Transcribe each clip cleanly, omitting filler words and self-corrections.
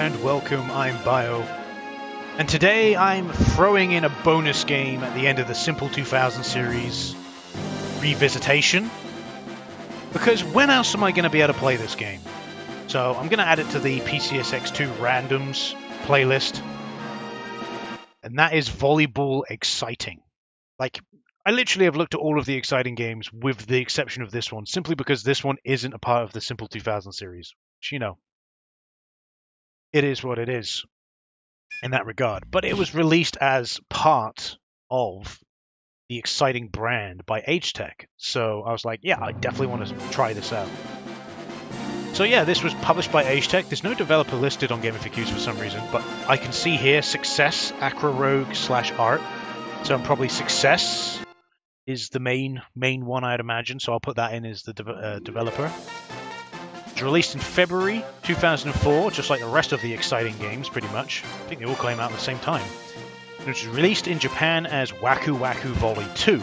and welcome, I'm Bio. And today I'm throwing in a bonus game at the end of the Simple 2000 series Revisitation. Because when else am I going to be able to play this game? So I'm going to add it to the PCSX2 Randoms playlist. And that is Volleyball Xciting. Like, I literally have looked at all of the exciting games with the exception of this one, simply because this one isn't a part of the Simple 2000 series. Which, you know, it is what it is in that regard. But it was released as part of the Xciting brand by Agetec. So I was like, yeah, I definitely want to try this out. So yeah, this was published by Agetec. There's no developer listed on Game FAQs for some reason, but I can see here Success, Acro Rogue / Art. So I'm probably Success is the main one, I'd imagine. So I'll put that in as the developer. It was released in February 2004, just like the rest of the Xciting games, pretty much. I think they all came out at the same time. It was released in Japan as Waku Volley 2.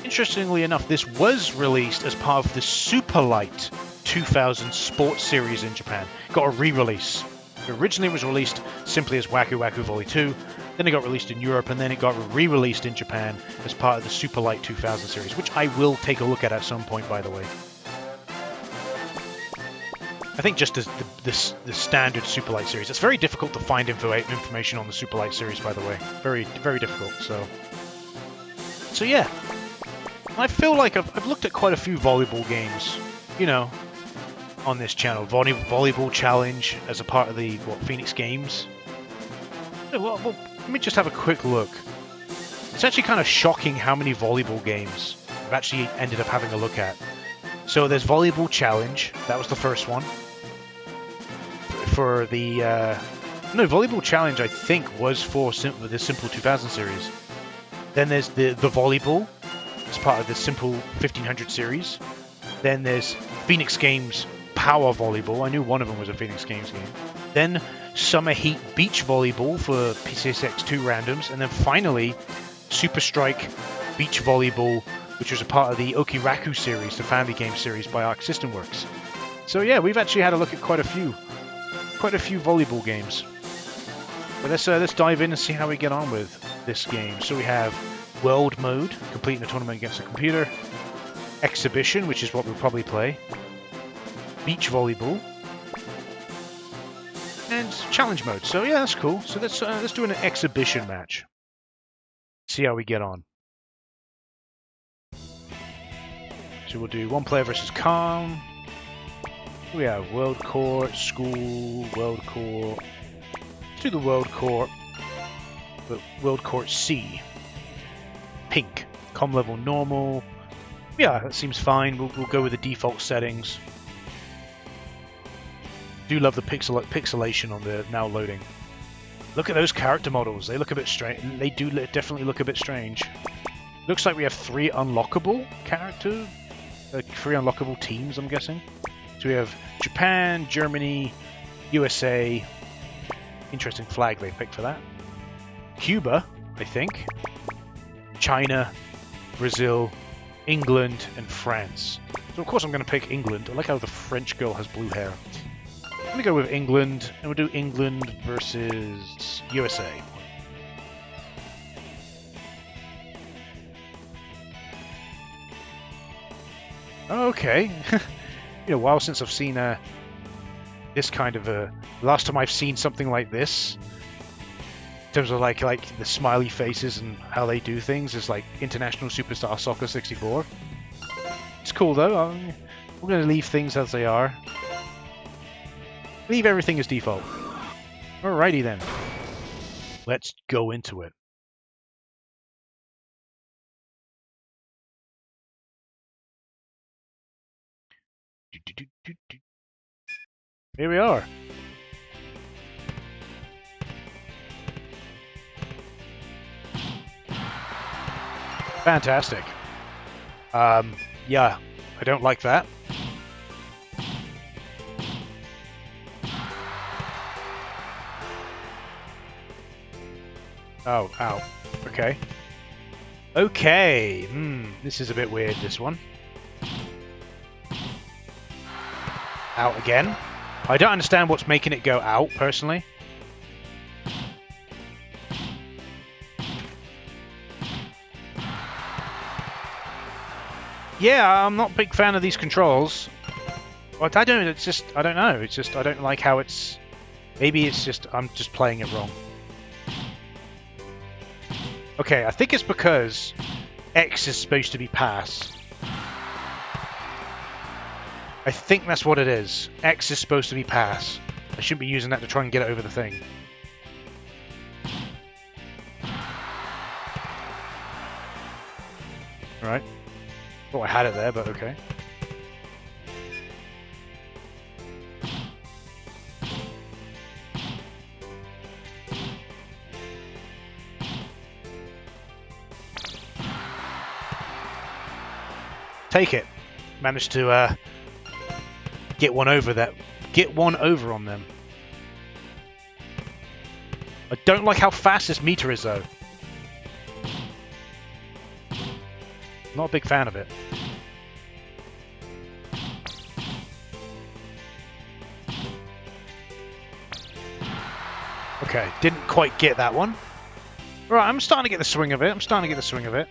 Interestingly enough, this was released as part of the Super Light 2000 Sports Series in Japan. Got a re-release. Originally it was released simply as Waku Volley 2, then it got released in Europe, and then it got re-released in Japan as part of the Super Light 2000 series, which I will take a look at some point, by the way. I think just as the standard Super Light series. It's very difficult to find information on the Super Light series, by the way. Very, very difficult, so yeah. I feel like I've looked at quite a few volleyball games, you know, on this channel. Volleyball Challenge as a part of the, Phoenix Games. Well, let me just have a quick look. It's actually kind of shocking how many volleyball games I've actually ended up having a look at. So there's Volleyball Challenge. That was the first one. For the... no, Volleyball Challenge, I think, was for the Simple 2000 series. Then there's the Volleyball. It's part of the Simple 1500 series. Then there's Phoenix Games Power Volleyball. I knew one of them was a Phoenix Games game. Then Summer Heat Beach Volleyball for PCSX2 Randoms. And then finally, Super Strike Beach Volleyball, which was a part of the Okiraku series, the family game series by Arc System Works. So yeah, we've actually had a look at quite a few volleyball games. But let's dive in and see how we get on with this game. So we have World Mode, completing a tournament against a computer. Exhibition, which is what we'll probably play. Beach Volleyball. And Challenge Mode. So yeah, that's cool. So let's do an exhibition match. See how we get on. So we'll do one player versus Calm. We have World Court, School, World Court. Let's do the World Court. But World Court C. Pink. Com level normal. Yeah, that seems fine. We'll go with the default settings. Do love the pixelation on the now loading. Look at those character models. They look a bit strange. They do definitely look a bit strange. Looks like we have 3 unlockable characters. 3 unlockable teams, I'm guessing. So we have Japan, Germany, USA. Interesting flag they picked for that. Cuba, I think. China, Brazil, England, and France. So of course I'm going to pick England. I like how the French girl has blue hair. I'm going to go with England, and we'll do England versus USA. Okay. A while since I've seen this kind of a... Last time I've seen something like this, in terms of like the smiley faces and how they do things, is like International Superstar Soccer 64. It's cool though. We're going to leave things as they are. Leave everything as default. Alrighty then. Let's go into it. Here we are. Fantastic. Yeah, I don't like that. Oh, ow. Okay. Okay. This is a bit weird, this one. Out again. I don't understand what's making it go out, personally. Yeah, I'm not a big fan of these controls. But I don't, it's just, I don't know. It's just, I don't like how it's... Maybe it's just, I'm just playing it wrong. Okay, I think it's because X is supposed to be pass. I think that's what it is. X is supposed to be pass. I shouldn't be using that to try and get it over the thing. Right. Thought I had it there, but okay. Take it. Managed to get one over that. Get one over on them. I don't like how fast this meter is, though. Not a big fan of it. Okay, didn't quite get that one. Right, I'm starting to get the swing of it. I'm starting to get the swing of it.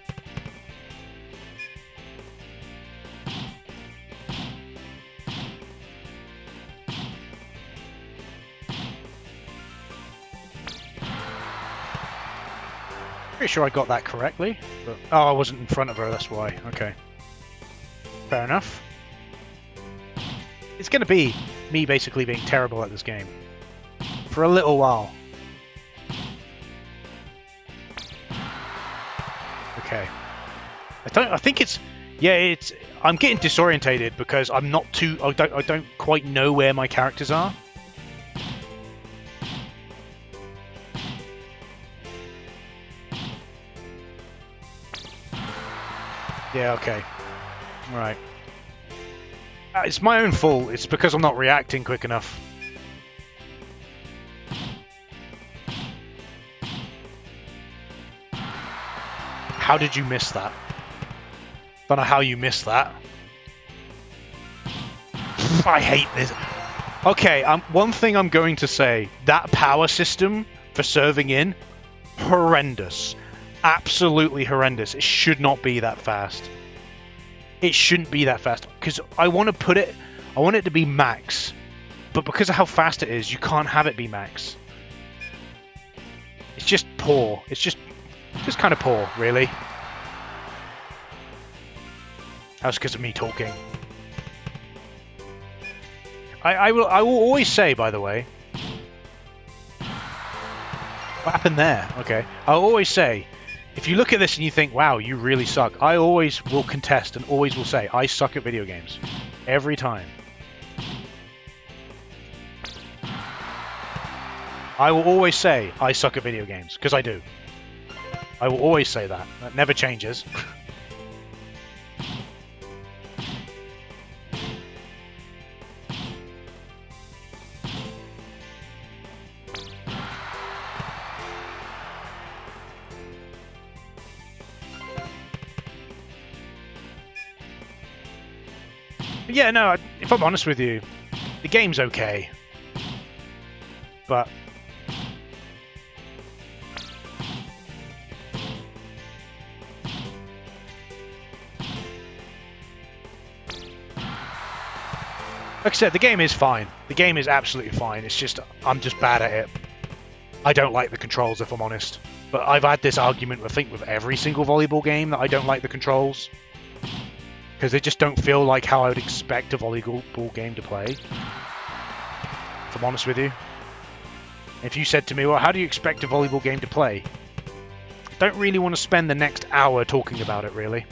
Pretty sure I got that correctly. But, oh, I wasn't in front of her, that's why. Okay. Fair enough. It's going to be me basically being terrible at this game. For a little while. Okay. I think it's... Yeah, it's... I'm getting disorientated because I'm not too... I don't quite know where my characters are. Yeah, okay. Alright. It's my own fault. It's because I'm not reacting quick enough. How did you miss that? Don't know how you missed that. I hate this. Okay, one thing I'm going to say. That power system for serving in, horrendous. Absolutely horrendous. It should not be that fast. It shouldn't be that fast. Because I want to put it... I want it to be max. But because of how fast it is, you can't have it be max. It's just poor. It's just kind of poor, really. That's because of me talking. I will always say, by the way... What happened there? Okay. I'll always say... If you look at this and you think, wow, you really suck, I always will contest and always will say, I suck at video games. Every time. I will always say, I suck at video games, because I do. I will always say that. That never changes. But yeah, no, if I'm honest with you, the game's okay. But... Like I said, the game is fine. The game is absolutely fine. It's just, I'm just bad at it. I don't like the controls, if I'm honest. But I've had this argument, I think, with every single volleyball game that I don't like the controls. Because they just don't feel like how I would expect a volleyball game to play. If I'm honest with you. If you said to me, well, how do you expect a volleyball game to play? I don't really want to spend the next hour talking about it, really.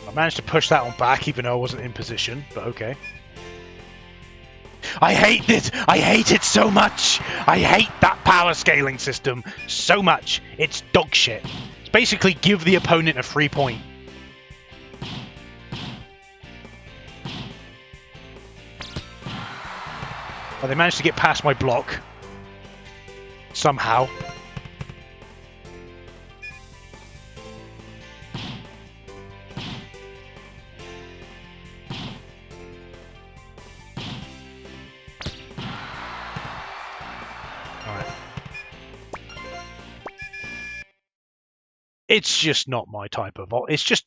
I managed to push that one back even though I wasn't in position, but okay. I hate it! I hate it so much! I hate that power scaling system so much! It's dog shit. It's basically give the opponent a free point. Well, they managed to get past my block. Somehow. It's just not my type of. It's just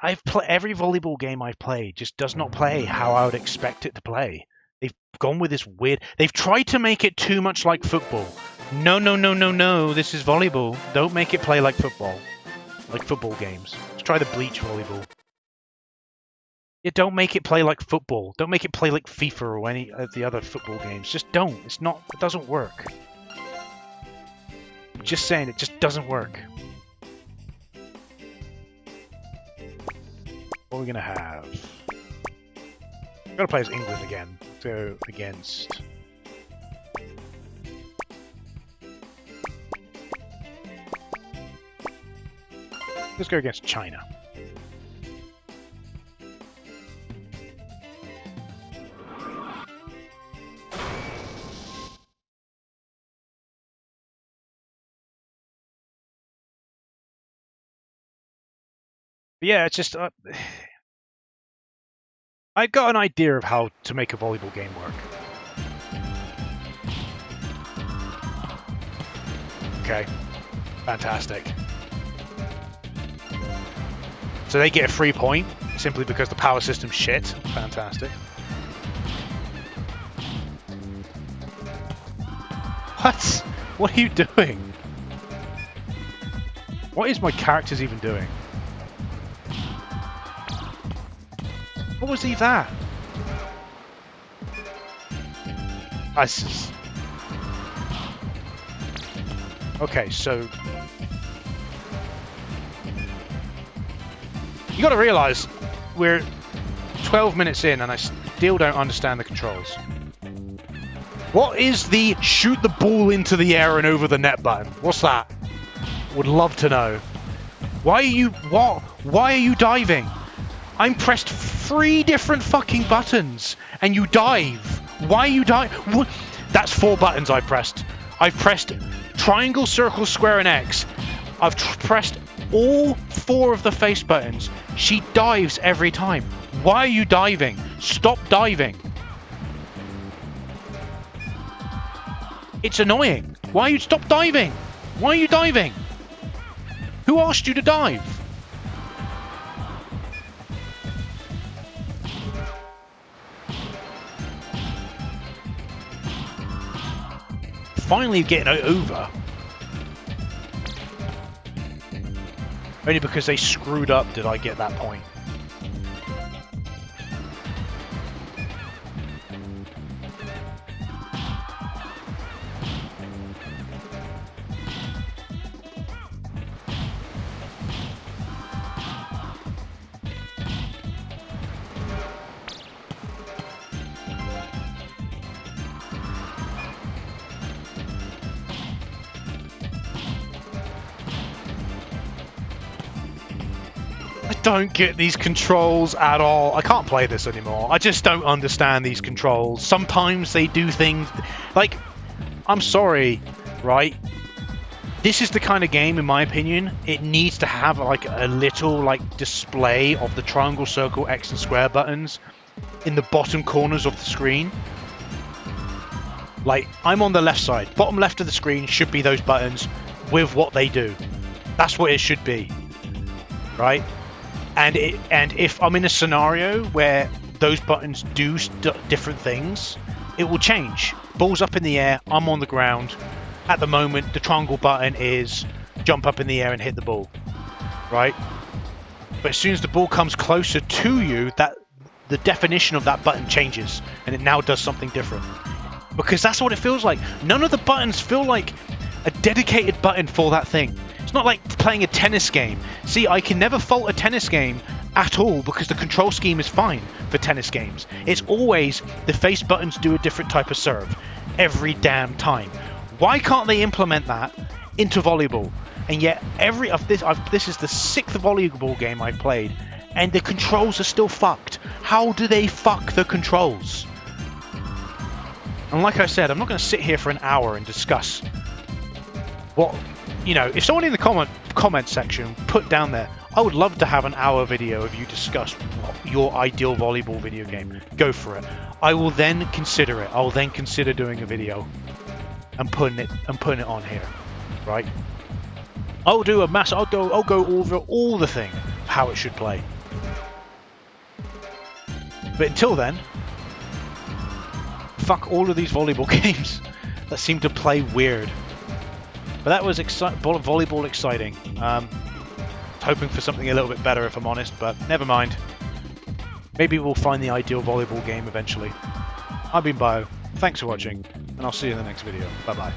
I've played every volleyball game I've played just does not play how I would expect it to play. They've gone with this weird. They've tried to make it too much like football. No, no, no, no, no. This is volleyball. Don't make it play like football, like football games. Let's try the bleach volleyball. Yeah, don't make it play like football. Don't make it play like FIFA or any of the other football games. Just don't. It's not. It doesn't work. I'm just saying, it just doesn't work. What are we gonna have? We're gonna play as England again. So against. Let's go against China. But yeah, it's just I got an idea of how to make a volleyball game work. Okay, fantastic. So they get a free point simply because the power system's shit. Fantastic. What? What are you doing? What is my characters even doing? What was he that? This is... Okay, so... You gotta realise, we're 12 minutes in and I still don't understand the controls. What is the shoot the ball into the air and over the net button? What's that? Would love to know. Why are you... What? Why are you diving? I'm pressed 3 different fucking buttons and you dive. Why are you diving? That's 4 buttons I've pressed. I've pressed triangle, circle, square, and X. I've pressed all 4 of the face buttons. She dives every time. Why are you diving? Stop diving. It's annoying. Why are you stop diving? Why are you diving? Who asked you to dive? Finally getting over. Only because they screwed up did I get that point. Don't get these controls at all. I can't play this anymore. I just don't understand these controls. Sometimes they do things like, I'm sorry, right? This is the kind of game, in my opinion, it needs to have like a little like display of the triangle, circle, X and square buttons in the bottom corners of the screen. Like, I'm on the left side. Bottom left of the screen should be those buttons with what they do. That's what it should be, right? And if I'm in a scenario where those buttons do different things, it will change. Ball's up in the air, I'm on the ground. At the moment, the triangle button is jump up in the air and hit the ball, right? But as soon as the ball comes closer to you, that the definition of that button changes, and it now does something different. Because that's what it feels like. None of the buttons feel like a dedicated button for that thing. It's not like playing a tennis game. See, I can never fault a tennis game at all, because the control scheme is fine for tennis games. It's always the face buttons do a different type of serve every damn time. Why can't they implement that into volleyball? And yet this is the 6th volleyball game I've played, and the controls are still fucked. How do they fuck the controls? And like I said, I'm not going to sit here for an hour and discuss what, you know, if someone in the comment section put down there, I would love to have an hour video of you discuss your ideal volleyball video game. Go for it. I will then consider it. I'll then consider doing a video and putting it on here, right? I'll do a mass. I'll go over all the thing, how it should play. But until then, fuck all of these volleyball games that seem to play weird. But that was Volleyball Xciting. Hoping for something a little bit better, if I'm honest, but never mind. Maybe we'll find the ideal volleyball game eventually. I've been Bio. Thanks for watching, and I'll see you in the next video. Bye bye.